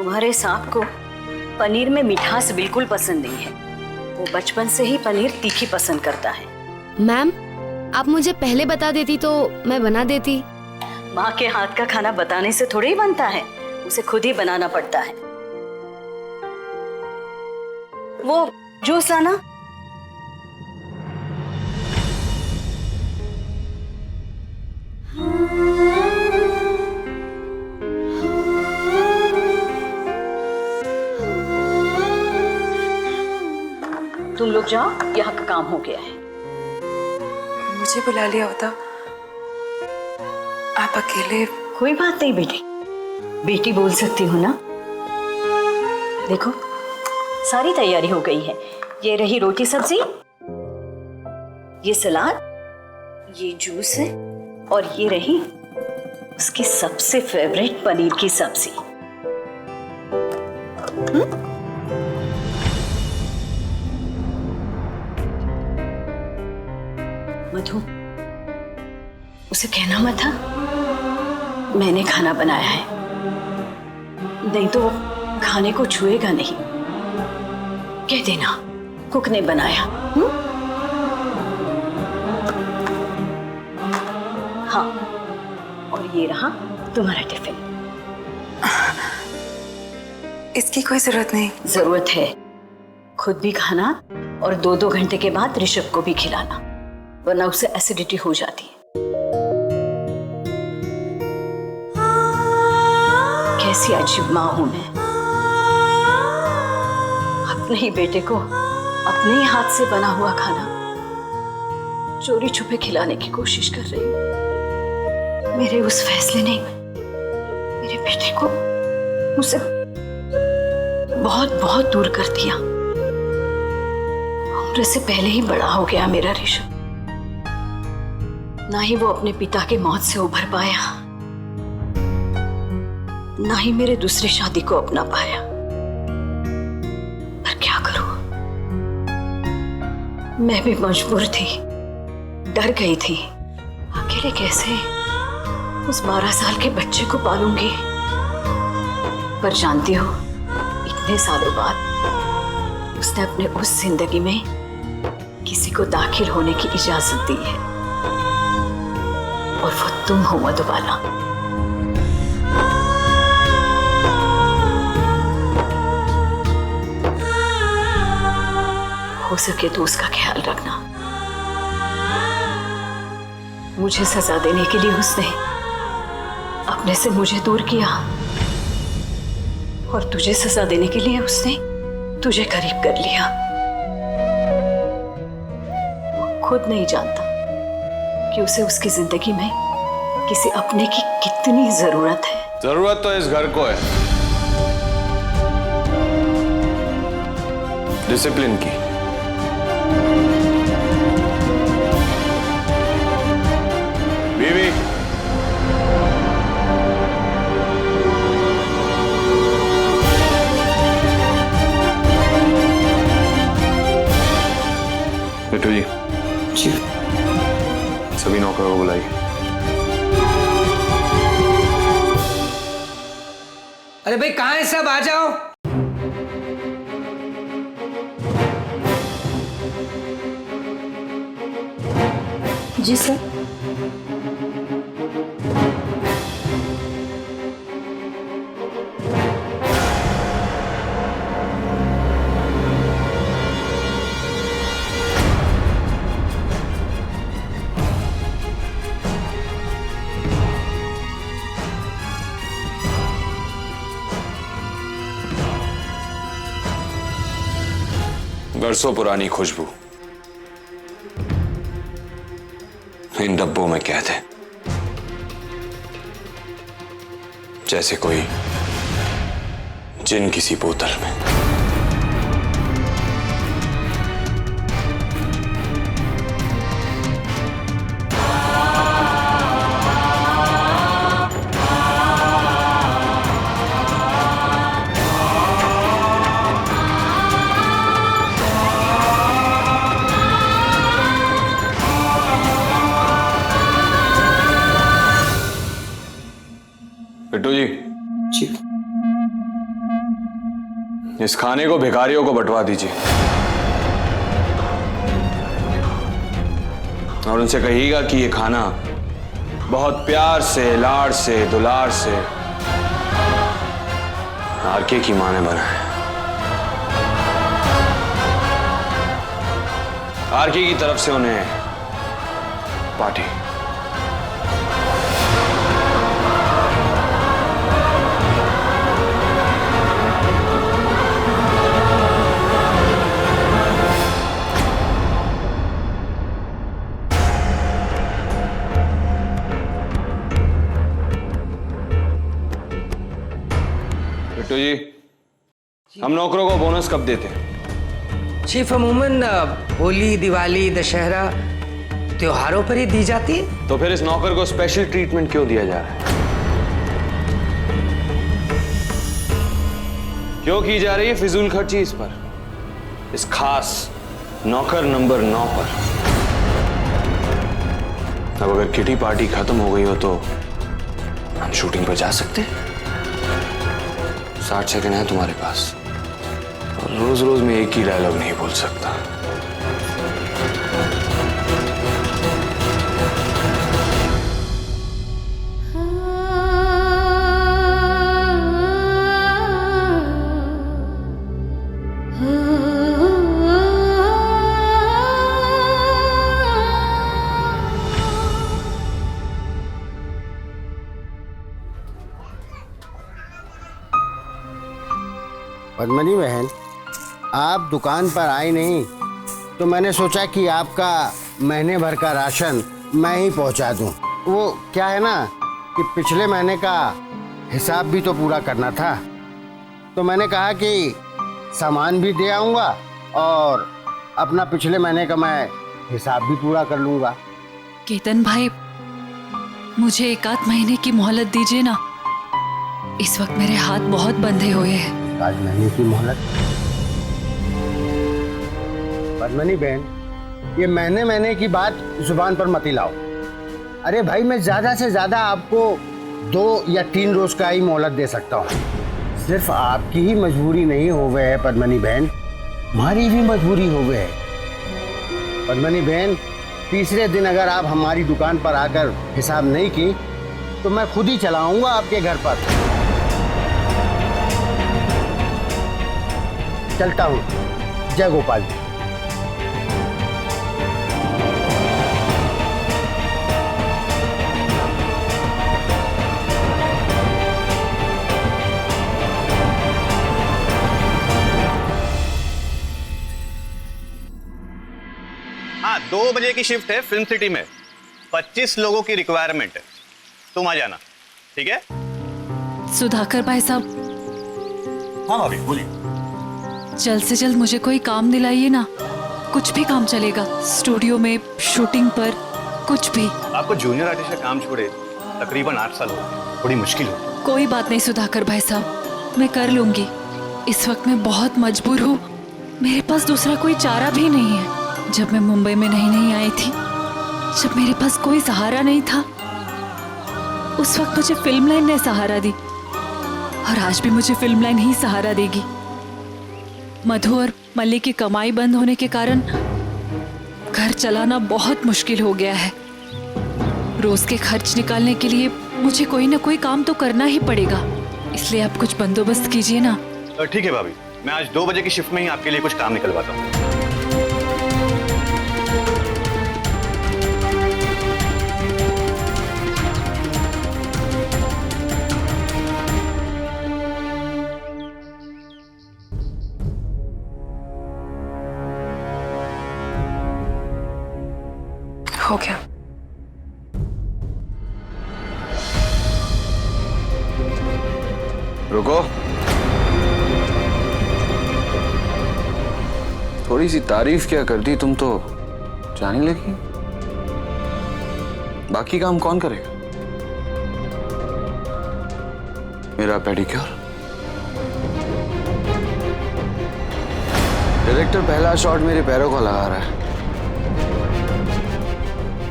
तुम्हारे सांप को पनीर में मिठास बिल्कुल पसंद नहीं है। वो बचपन से ही पनीर तीखी पसंद करता है। मैम, आप मुझे पहले बता देती तो मैं बना देती। माँ के हाथ का खाना बताने से थोड़ी ही बनता है, उसे खुद ही बनाना पड़ता है। वो जूस लाना। तुम लोग जाओ, यहाँ का काम हो गया है। मुझे बुला लिया होता, आप अकेले। कोई बात नहीं बेटी, बेटी बोल सकती हूँ ना। देखो सारी तैयारी हो गई है। ये रही रोटी सब्जी, ये सलाद, ये जूस है, और ये रही उसकी सबसे फेवरेट पनीर की सब्जी। मधु, उसे कहना मत था मैंने खाना बनाया है, नहीं तो वो खाने को छुएगा नहीं। कह देना कुक ने बनाया। हाँ, और ये रहा तुम्हारा टिफिन। इसकी कोई जरूरत नहीं। जरूरत है, खुद भी खाना और 2-2 घंटे के बाद ऋषभ को भी खिलाना, वरना उसे एसिडिटी हो जाती है। कैसी अजीब माँ हूं मैं, अपने ही बेटे को अपने ही हाथ से बना हुआ खाना चोरी छुपे खिलाने की कोशिश कर रही हूँ। मेरे उस फैसले ने मेरे बेटे को मुझसे बहुत बहुत दूर कर दिया। उम्र से पहले ही बड़ा हो गया मेरा ऋषभ। ना ही वो अपने पिता के मौत से उभर पाया, ना ही मेरे दूसरे शादी को अपना पाया। पर क्या करूं, मैं भी मजबूर थी, डर गई थी। अकेले कैसे उस 12 साल के बच्चे को पालूंगी। पर जानती हो, इतने सालों बाद उसने अपने उस जिंदगी में किसी को दाखिल होने की इजाजत दी है, और वो तुम हो मधुबाला। हो सके तो उसका ख्याल रखना। मुझे सजा देने के लिए उसने अपने से मुझे दूर किया, और तुझे सजा देने के लिए उसने तुझे करीब कर लिया। वो खुद नहीं जानता कि उसे उसकी जिंदगी में किसी अपने की कितनी जरूरत है। जरूरत तो इस घर को है, डिसिप्लिन की। बीवी, बिट्टू जी, सभी नौकरों को बुलाइए। अरे भाई कहाँ है सब, आ जाओ। जी सर। बरसों पुरानी खुशबू इन डब्बों में कैद है, जैसे कोई जिन किसी बोतल में। बिट्टू जी, जी। इस खाने को भिखारियों को बंटवा दीजिए और उनसे कहिएगा कि ये खाना बहुत प्यार से, लाड़ से, दुलार से आरके की मां ने बनाया। आरके की तरफ से उन्हें पार्टी। बिट्टू जी, हम नौकरों को बोनस कब देते हैं? चीफ, अमूमन होली, दिवाली, दशहरा त्योहारों पर ही दी जाती है। तो फिर इस नौकर को स्पेशल ट्रीटमेंट क्यों दिया जा रहा है? क्यों की जा रही है फिजूल खर्ची इस पर, इस खास नौकर नंबर 9 पर? अब अगर किटी पार्टी खत्म हो गई हो तो हम शूटिंग पर जा सकते हैं। 60 सेकंड है तुम्हारे पास और रोज रोज मैं एक ही डायलॉग नहीं बोल सकता। पद्मनी बहन, आप दुकान पर आई नहीं तो मैंने सोचा कि आपका महीने भर का राशन मैं ही पहुंचा दूं। वो क्या है ना कि पिछले महीने का हिसाब भी तो पूरा करना था, तो मैंने कहा कि सामान भी दे आऊँगा और अपना पिछले महीने का मैं हिसाब भी पूरा कर लूँगा। केतन भाई, मुझे 1 महीने की मोहलत दीजिए ना। इस वक्त मेरे हाथ बहुत बंधे हुए हैं। 1 महीने की मोहलत? पद्मनी बहन, ये महीने की बात जुबान पर मत लाओ। अरे भाई, मैं ज्यादा से ज्यादा आपको 2 या 3 रोज का ही मोहलत दे सकता हूँ। सिर्फ आपकी ही मजबूरी नहीं हो गए है पद्मनी बहन, हमारी भी मजबूरी हो गई है। पद्मनी बहन, तीसरे दिन अगर आप हमारी दुकान पर आकर हिसाब नहीं की तो मैं खुद ही चला आऊंगा आपके घर पर। चलता हूँ। जय गोपाल जी। हाँ, 2 बजे की शिफ्ट है फिल्म सिटी में। 25 लोगों की रिक्वायरमेंट है, तुम आ जाना, ठीक है? सुधाकर भाई साहब। हाँ भाभी, बोलिए। जल्द से जल्द मुझे कोई काम दिलाइए ना। कुछ भी काम चलेगा, स्टूडियो में, शूटिंग पर, कुछ भी। आपको जूनियर आर्टिस्ट का काम छोड़े तकरीबन 8 साल हो गए, थोड़ी मुश्किल हो। कोई बात नहीं सुधाकर भाई साहब, मैं कर लूंगी। इस वक्त मैं बहुत मजबूर हूँ, मेरे पास दूसरा कोई चारा भी नहीं है। जब मैं मुंबई में नहीं आई थी, जब मेरे पास कोई सहारा नहीं था, उस वक्त मुझे फिल्म लाइन ने सहारा दी और आज भी मुझे फिल्म लाइन ही सहारा देगी। मधु और मल्ली की कमाई बंद होने के कारण घर चलाना बहुत मुश्किल हो गया है। रोज के खर्च निकालने के लिए मुझे कोई ना कोई काम तो करना ही पड़ेगा, इसलिए आप कुछ बंदोबस्त कीजिए ना। ठीक है भाभी, मैं आज 2 बजे की शिफ्ट में ही आपके लिए कुछ काम निकलवाता हूँ। हो गया। रुको, थोड़ी सी तारीफ क्या कर दी तुम तो जाने लगी। बाकी काम कौन करेगा? मेरा पेडिक्योर। डायरेक्टर पहला शॉट मेरे पैरों को लगा रहा है।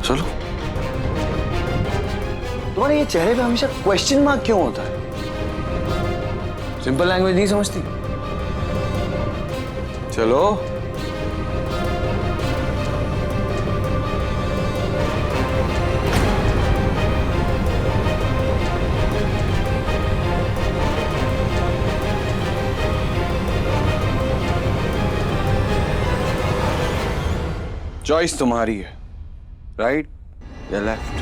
चलो। तुम्हारे ये चेहरे पे हमेशा क्वेश्चन मार्क क्यों होता है? सिंपल लैंग्वेज नहीं समझती? चलो। चॉइस तुम्हारी है, राइट या लेफ्ट।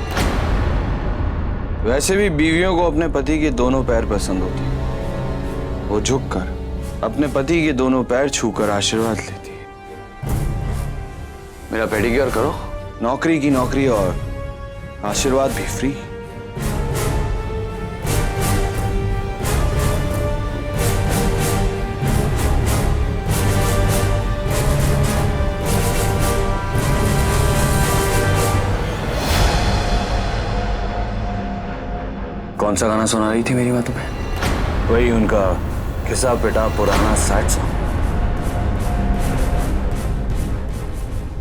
वैसे भी बीवियों को अपने पति के दोनों पैर पसंद होते हैं। वो झुककर अपने पति के दोनों पैर छूकर आशीर्वाद लेती है। मेरा पेडिक्योर करो, नौकरी की नौकरी और आशीर्वाद भी फ्री। कौन सा गाना सुना रही थी मेरी माँ तुम्हें? वही उनका घिसा पिटा पुराना सैड सॉन्ग।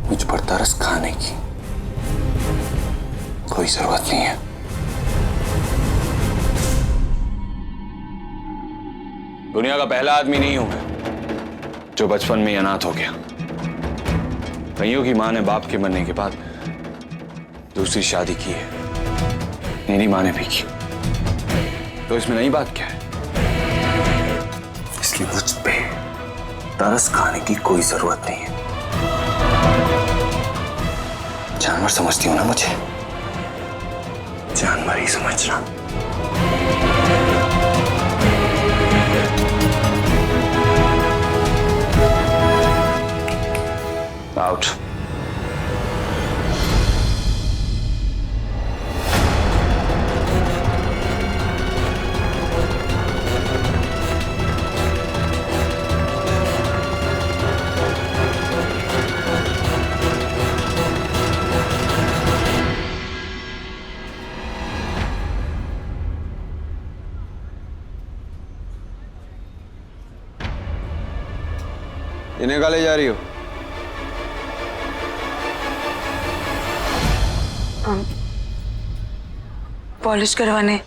मुझ पर तरस खाने की कोई जरूरत नहीं है। दुनिया का पहला आदमी नहीं हूं मैं जो बचपन में अनाथ हो गया। कईयों की माँ ने बाप के मरने के बाद दूसरी शादी की है, मेरी माँ ने भी की। तो इसमें नई बात क्या है? इसलिए मुझ पे तरस खाने की कोई जरूरत नहीं है। जानवर समझती हो ना मुझे? जानवर ही समझना। आउट। इन्हें कहाँ ले जा रही हो? पॉलिश करवाने।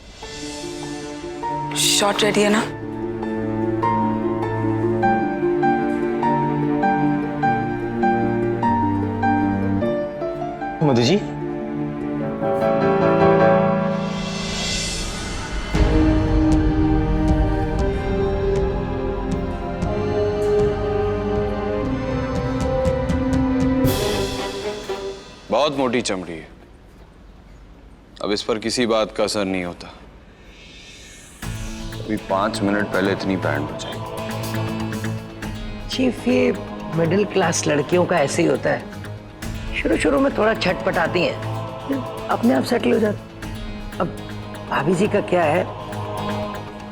शॉट रेडी है ना? मधु जी, बहुत मोटी चमड़ी है, अब इस पर किसी बात का असर नहीं होता। अभी 5 मिनट पहले इतनी बैंड हो जाएगी। चीफ, ये मिडिल क्लास लड़कियों का ऐसे ही होता है। शुरू शुरू में थोड़ा छटपटाती हैं, फिर अपने आप सेटल हो जाती। अब भाभी जी का क्या है,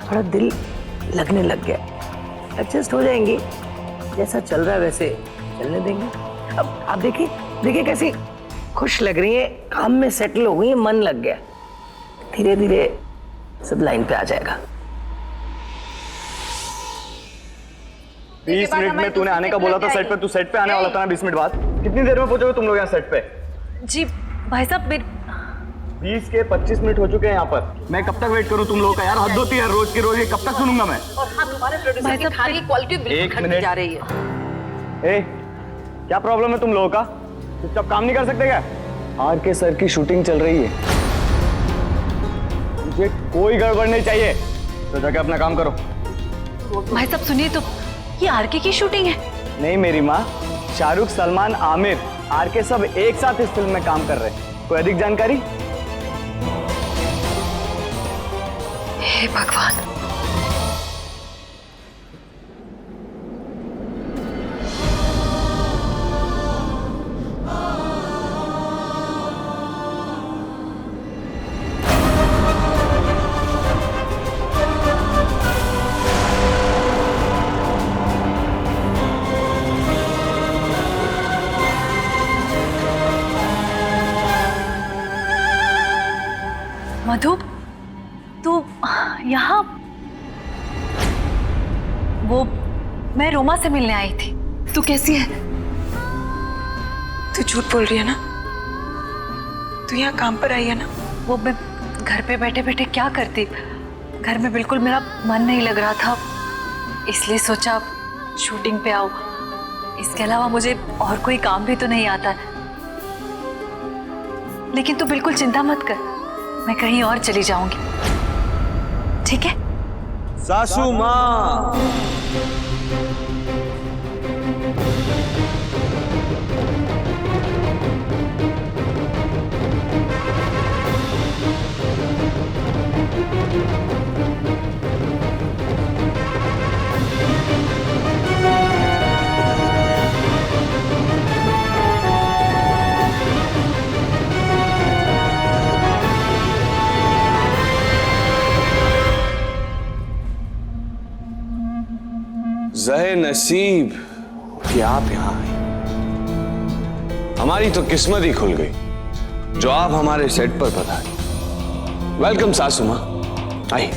थोड़ा दिल लगने लग गया, एडजस्ट हो जाएंगी। जैसा चल रहा है वैसे चलने देंगे। अब आप देखिए देखिए कैसी खुश लग रही है, काम में सेटल हो गई है, मन लग गया। धीरे धीरे सब लाइन पे आ जाएगा। 20 मिनट में तूने आने का बोला था सेट पे, तू सेट पे आने वाला था ना 20 मिनट बाद। कितनी देर में पहुंचोगे तुम लोग यहाँ सेट पे? जी भाई साहब, 20 के 25 मिनट हो चुके हैं यहाँ पर। मैं कब तक वेट करूँ तुम लोगों का यार? हद होती है रोज की रोज, ये कब तक सुनूंगा मैं? एक मिनट जा रही है। ए, क्या प्रॉब्लम है तुम लोगों का? चुपचाप काम नहीं कर सकते क्या? आर के सर की शूटिंग चल रही है, मुझे कोई गड़बड़ नहीं चाहिए, तो जाके अपना काम करो। भाई साहब सुनिए तो, ये आरके की शूटिंग है? नहीं मेरी माँ, शाहरुख, सलमान, आमिर, आर के सब एक साथ इस फिल्म में काम कर रहे हैं। कोई अधिक जानकारी? हे भगवान। मधु, तू यहाँ? वो मैं रोमा से मिलने आई थी। तू कैसी है? तू झूठ बोल रही है ना? तू यहाँ काम पर आई है ना? वो मैं घर पे बैठे बैठे क्या करती, घर में बिल्कुल मेरा मन नहीं लग रहा था, इसलिए सोचा शूटिंग पे आओ। इसके अलावा मुझे और कोई काम भी तो नहीं आता। लेकिन तू बिल्कुल चिंता मत कर, मैं कहीं और चली जाऊंगी, ठीक है? सासू माँ, ज़हे नसीब कि आप यहां आई। हमारी तो किस्मत ही खुल गई जो आप हमारे सेट पर पधारी। वेलकम सासू मां, आइए।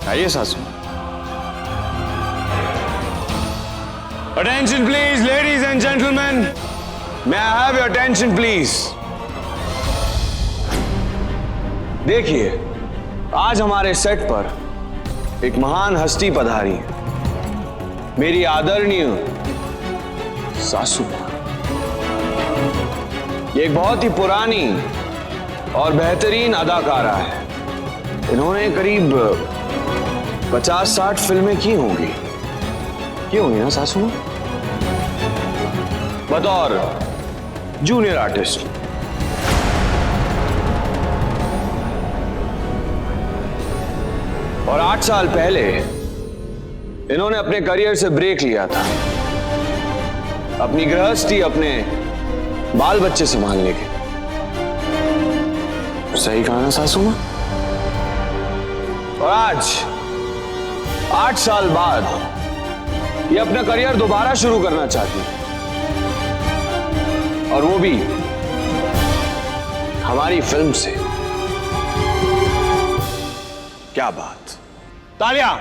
आइए सासू मां। Attention please ladies and gentleman, may I have your attention please. देखिए, आज हमारे सेट पर एक महान हस्ती पधारी है, मेरी आदरणीय सासू मां। ये एक बहुत ही पुरानी और बेहतरीन अदाकारा है। इन्होंने करीब 50-60 फिल्में की होंगी ना सासू मां, बतौर जूनियर आर्टिस्ट। और 8 साल पहले इन्होंने अपने करियर से ब्रेक लिया था, अपनी गृहस्थी, अपने बाल बच्चे संभालने के। सही कहा ना सासू मां? और आज 8 साल बाद ये अपना करियर दोबारा शुरू करना चाहती है, और वो भी हमारी फिल्म से। क्या बात, तालियां।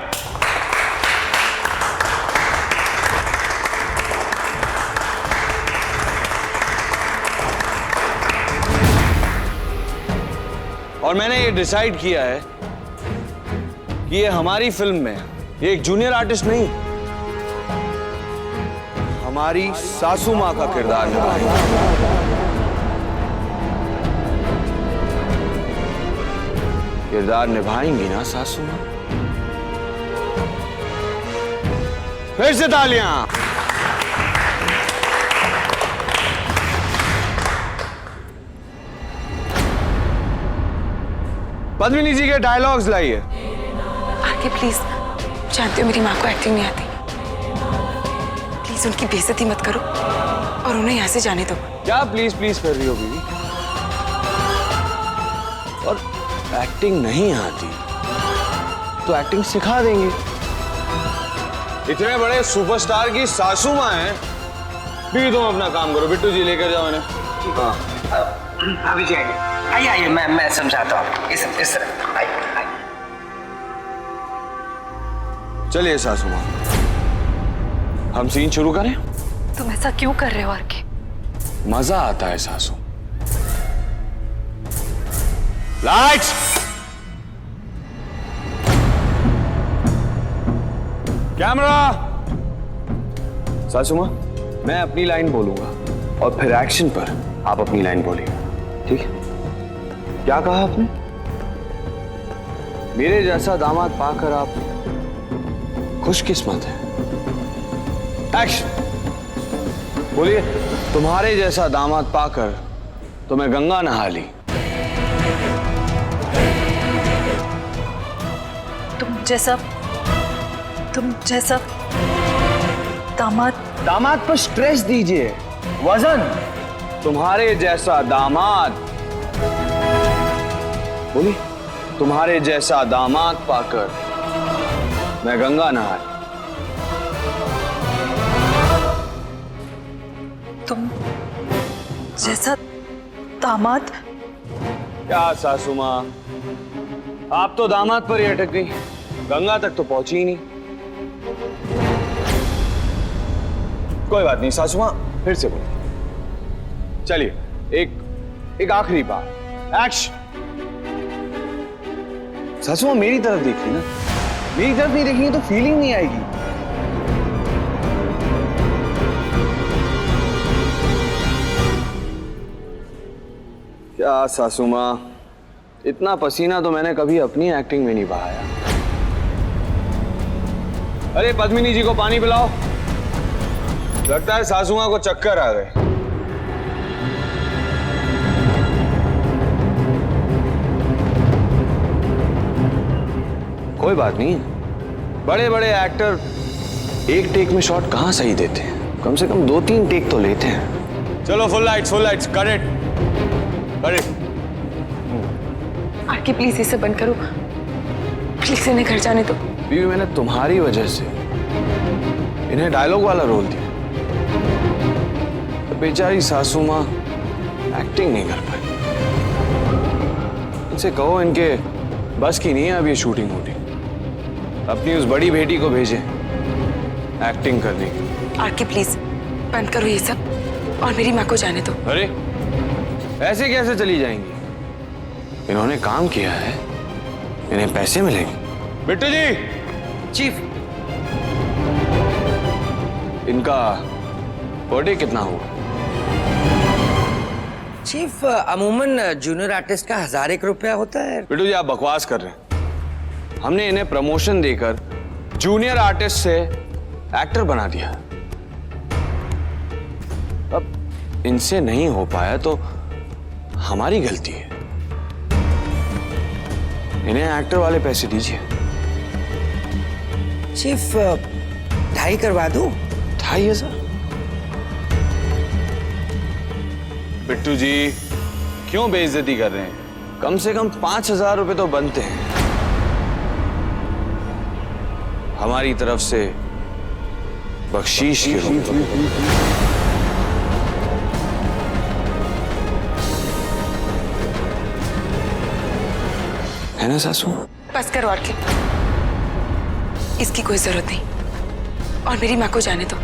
और मैंने ये डिसाइड किया है कि ये हमारी फिल्म में ये एक जूनियर आर्टिस्ट नहीं, हमारी सासू मां का किरदार निभाएगी। किरदार निभाएंगी ना सासू मां? फिर से तालियां। पद्मिनी जी के डायलॉग्स लाइए। आके प्लीज, जानते हो मेरी माँ को एक्टिंग नहीं आती, प्लीज उनकी बेइज्जती मत करो और उन्हें यहाँ से जाने दो। क्या प्लीज प्लीज कर रही हो बीवी? और एक्टिंग नहीं आती तो एक्टिंग सिखा देंगे। इतने बड़े सुपरस्टार की सासू मां हैं, भी तुम अपना काम करो। बिट्टू जी लेकर जाओ इन्हें। भाभी जी आइए, आइए, मैं समझाता हूँ। इस तरह आइए। चलिए सासू मां, हम सीन शुरू करें? तुम ऐसा क्यों कर रहे हो आरके? मजा आता है सासू। Lights, camera. सासू मां, मैं अपनी लाइन बोलूंगा और फिर एक्शन पर आप अपनी लाइन बोलिएगा, ठीक है? क्या कहा आपने? मेरे जैसा दामाद पाकर आप खुशकिस्मत हैं। एक्शन। बोलिए, तुम्हारे जैसा दामाद पाकर तो मैं गंगा नहा ली। तुम जैसा दामाद। दामाद पर स्ट्रेस दीजिए, वजन। तुम्हारे जैसा दामाद, बोलिए, तुम्हारे जैसा दामाद पाकर मैं गंगा नहा ली। तुम जैसा दामाद। क्या सासू मां, आप तो दामाद पर ही अटक गई, गंगा तक तो पहुंची ही नहीं। कोई बात नहीं सासू मां, फिर से बोलिए। चलिए, एक आखिरी बार। एक्शन। सासू माँ मेरी तरफ देखी ना, मेरी तरफ नहीं देखेंगी तो फीलिंग नहीं आएगी। क्या सासू माँ, इतना पसीना तो मैंने कभी अपनी एक्टिंग में नहीं बहाया। अरे पद्मिनी जी को पानी पिलाओ, लगता है सासू माँ को चक्कर आ गए। कोई बात नहीं, बड़े बड़े एक्टर एक टेक में शॉट कहां सही देते हैं, कम से कम 2-3 टेक तो लेते हैं। चलो full lights, cut it, cut it. RK please इसे बंद करो, प्लीज इन्हें घर जाने दो। बीवी, मैंने तुम्हारी वजह से इन्हें डायलॉग वाला रोल दिया, तो बेचारी सासू माँ एक्टिंग नहीं कर पाई। इनसे कहो इनके बस की नहीं है अब ये शूटिंग वूटिंग, अपनी उस बड़ी बेटी को भेजे एक्टिंग करने की। आरके प्लीज बंद करो ये सब और मेरी माँ को जाने दो। अरे ऐसे कैसे चली जाएंगी, इन्होंने काम किया है, इन्हें पैसे मिलेंगे। बिट्टू जी, चीफ, इनका बर्थडे कितना हुआ? चीफ अमूमन जूनियर आर्टिस्ट का 1001 रुपया होता है। बिट्टू जी आप बकवास कर रहे हैं, हमने इन्हें प्रमोशन देकर जूनियर आर्टिस्ट से एक्टर बना दिया। अब इनसे नहीं हो पाया तो हमारी गलती है, इन्हें एक्टर वाले पैसे दीजिए। चीफ 2.5 करवा दूं? 2,500? बिट्टू जी क्यों बेइज्जती कर रहे हैं, कम से कम 5,000 रुपए तो बनते हैं। हमारी तरफ से बख्शीश के रूप में। है ना सासू? बस करो आरके, इसकी कोई जरूरत नहीं और मेरी माँ को जाने दो।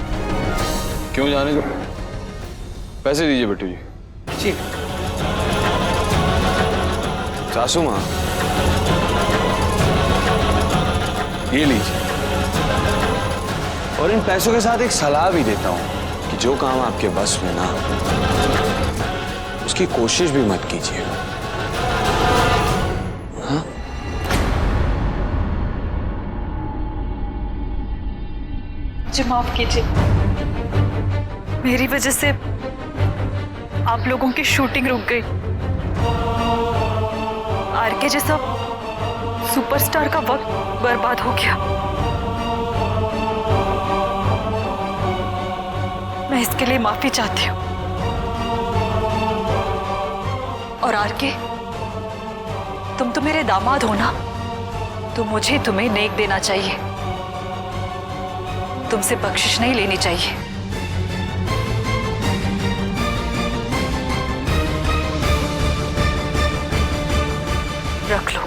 क्यों जाने दो? पैसे दीजिए बिट्टू जी। चीफ, सासू माँ ये लीजिए, और इन पैसों के साथ एक सलाह भी देता हूं कि जो काम आपके बस में ना हो उसकी कोशिश भी मत कीजिएगा। हाँ? मुझे माफ कीजिए, मेरी वजह से आप लोगों की शूटिंग रुक गई। आरके जैसा सुपरस्टार का वक्त बर्बाद हो गया। मैं इसके लिए माफी चाहती हूँ। और आरके, तुम तो मेरे दामाद हो ना, तो मुझे तुम्हें नेक देना चाहिए, तुमसे बख्शिश नहीं लेनी चाहिए। रख लो।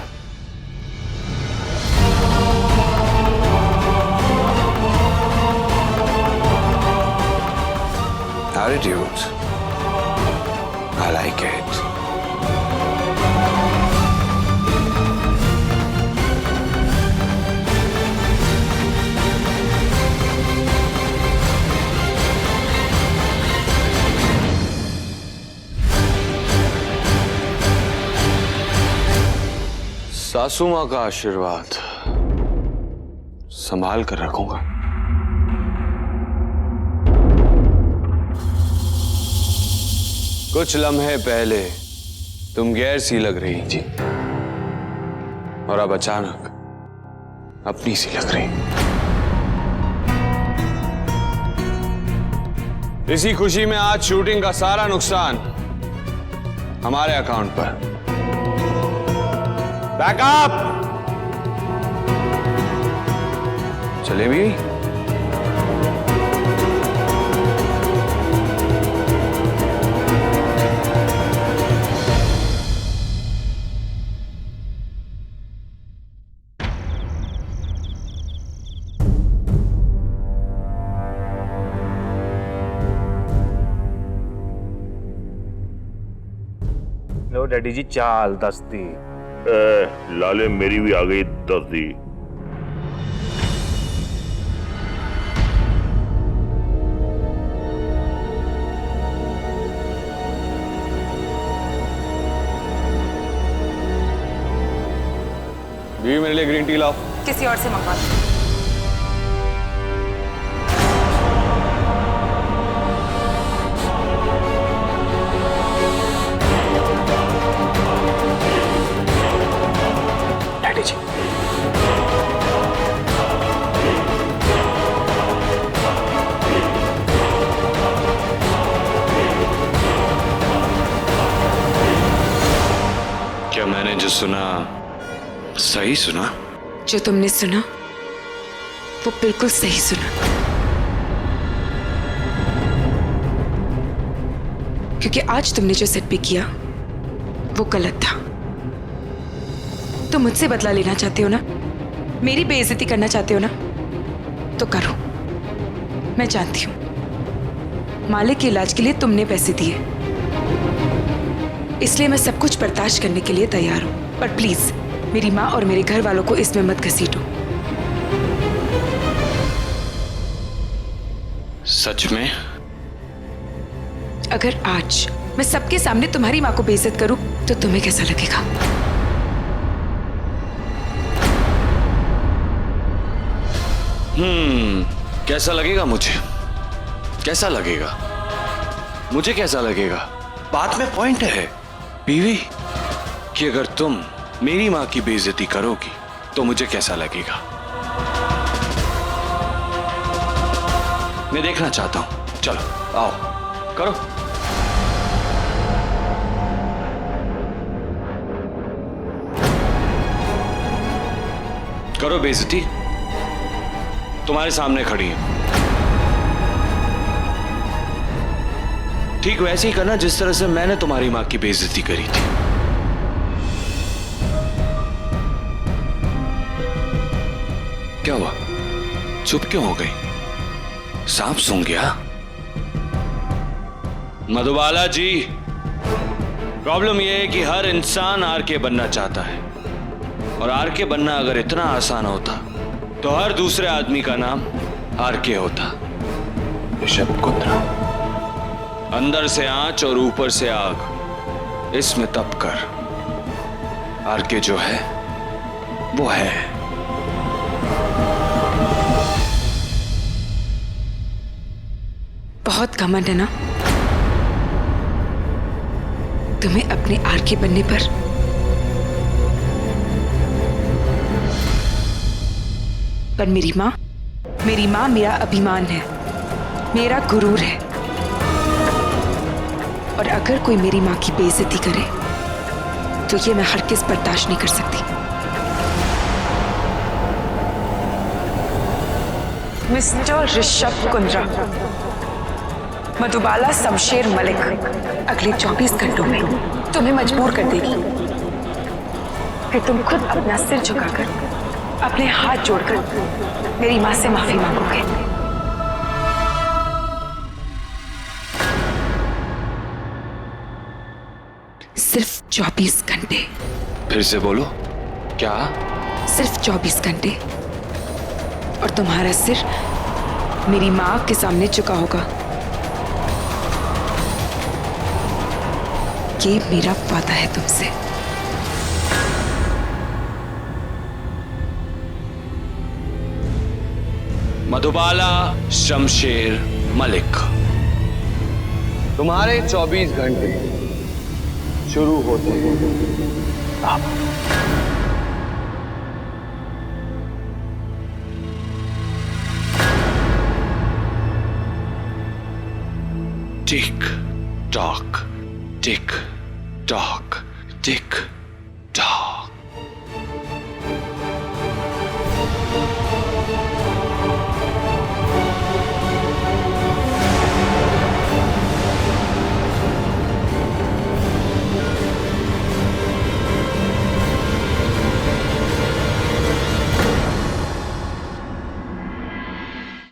Attitude. I like it. सासू माँ का आशीर्वाद संभाल कर रखूंगा। कुछ लम्हे पहले तुम गैर सी लग रही थी और अब अचानक अपनी सी लग रही। इसी खुशी में आज शूटिंग का सारा नुकसान हमारे अकाउंट पर। बैकअप! चले भी। लो डैडी जी चाल दस्ती। लाले मेरी भी आ गई दर्दी। बीवी मेरे लिए ग्रीन टी लाओ। किसी और से मंगवा लो। डैडी जी, क्या मैंने जो सुना सही सुना? जो तुमने सुना वो बिल्कुल सही सुना, क्योंकि आज तुमने जो सेट पे किया वो गलत था। तुम मुझसे बदला लेना चाहते हो ना, मेरी बेइज्जती करना चाहते हो ना, तो करो। मैं जानती हूं मालिक के इलाज के लिए तुमने पैसे दिए, इसलिए मैं सब कुछ बर्दाश्त करने के लिए तैयार हूं, पर प्लीज मेरी माँ और मेरे घर वालों को इसमें मत घसीटो। सच में? अगर आज मैं सबके सामने तुम्हारी माँ को बेइज्जत करूं तो तुम्हें कैसा लगेगा? कैसा लगेगा मुझे? कैसा लगेगा? मुझे कैसा लगेगा? बात में पॉइंट है बीवी कि अगर तुम मेरी मां की बेइज्जती करोगी तो मुझे कैसा लगेगा, मैं देखना चाहता हूं। चलो आओ करो। करो बेइज्जती, तुम्हारे सामने खड़ी है। ठीक वैसे ही करना जिस तरह से मैंने तुम्हारी मां की बेइज्जती करी थी। क्या हुआ? चुप क्यों हो गई? सांप सूंघ गया? मधुबाला जी, प्रॉब्लम यह है कि हर इंसान आरके बनना चाहता है, और आरके बनना अगर इतना आसान होता तो हर दूसरे आदमी का नाम आरके होता। ऋषभ कुंद्रा, अंदर से आंच और ऊपर से आग, इसमें तप कर आरके जो है वो है। बहुत घमंड है ना तुम्हें अपने आरके बनने पर? पर मेरी माँ मेरा अभिमान है, मेरा गुरूर है, और अगर कोई मेरी माँ की बेइज्जती करे तो ये मैं हरगिज़ बर्दाश्त नहीं कर सकती। मिस्टर ऋषभ कुंद्रा, मधुबाला शमशेर मलिक अगले 24 घंटों में तुम्हें मजबूर कर देगी कि तुम खुद अपना सिर झुकाकर, अपने हाथ जोड़कर मेरी मां से माफी मांगोगे। सिर्फ 24 घंटे। फिर से बोलो, क्या? सिर्फ 24 घंटे और तुम्हारा सिर मेरी मां के सामने झुका होगा। ये मेरा वादा है तुमसे। मधुबाला शमशेर मलिक, तुम्हारे 24 घंटे शुरू होते हैं अब। Tick tock, tick tock, tick tock.